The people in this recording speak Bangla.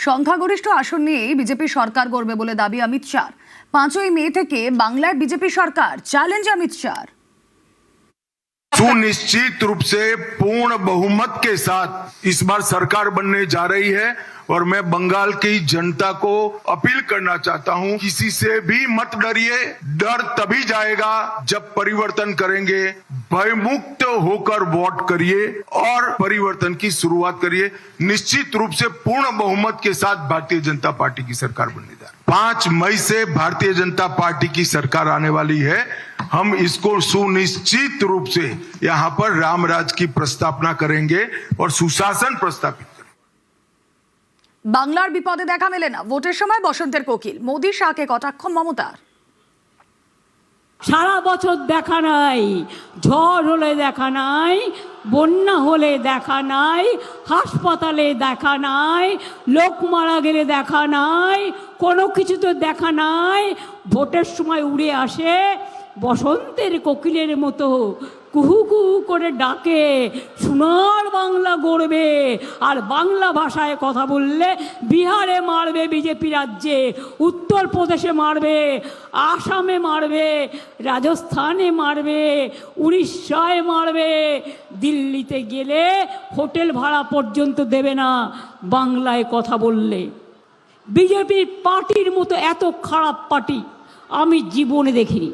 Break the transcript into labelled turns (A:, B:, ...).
A: সংখ্যাগরিষ্ঠ আসন নিয়ে বিজেপি সরকার গড়বে বলে দাবি অমিত শাহ। 5ই মে থেকে বাংলায় বিজেপি সরকার, চ্যালেঞ্জ অমিत शाह।
B: सुनिश्चित रूप से पूर्ण बहुमत के साथ इस बार सरकार बनने जा रही है और मैं बंगाल की जनता को अपील करना चाहता हूं, किसी से भी मत डरिए। डर तभी जाएगा जब परिवर्तन करेंगे। भयमुक्त होकर वोट करिए और परिवर्तन की शुरुआत करिए। निश्चित रूप से पूर्ण बहुमत के साथ भारतीय जनता पार्टी की सरकार बनने जा रही है। 5 मई से भारतीय जनता पार्टी की सरकार आने वाली है। हम इसको सुनिश्चित रूप से यहाँ पर रामराज की प्रस्तावना करेंगे और सुशासन प्रस्तापित करेंगे।
A: বাংলার বিপদে দেখা মেলে না, ভোটের সময় বসন্তের কোকিল। মোদি শাহকে কটাক্ষ মমতার।
C: সারা বছর দেখা নাই, ঝড় হলে দেখা নাই, বন্যা হলে দেখা নাই, হাসপাতালে দেখা নাই, লোক মারা গেলে দেখা নাই, কোনো কিছু তো দেখা নাই। ভোটের সময় উড়ে আসে বসন্তের কোকিলের মতো, কুহু কুহু করে ডাকে, সোনার বাংলা গড়বে। আর বাংলা ভাষায় কথা বললে বিহারে মারবে বিজেপি রাজ্যে, উত্তরপ্রদেশে মারবে, আসামে মারবে, রাজস্থানে মারবে, উড়িষ্যায় মারবে। দিল্লিতে গেলে হোটেল ভাড়া পর্যন্ত দেবে না বাংলায় কথা বললে। বিজেপির পার্টির মতো এত খারাপ পার্টি আমি জীবনে দেখিনি।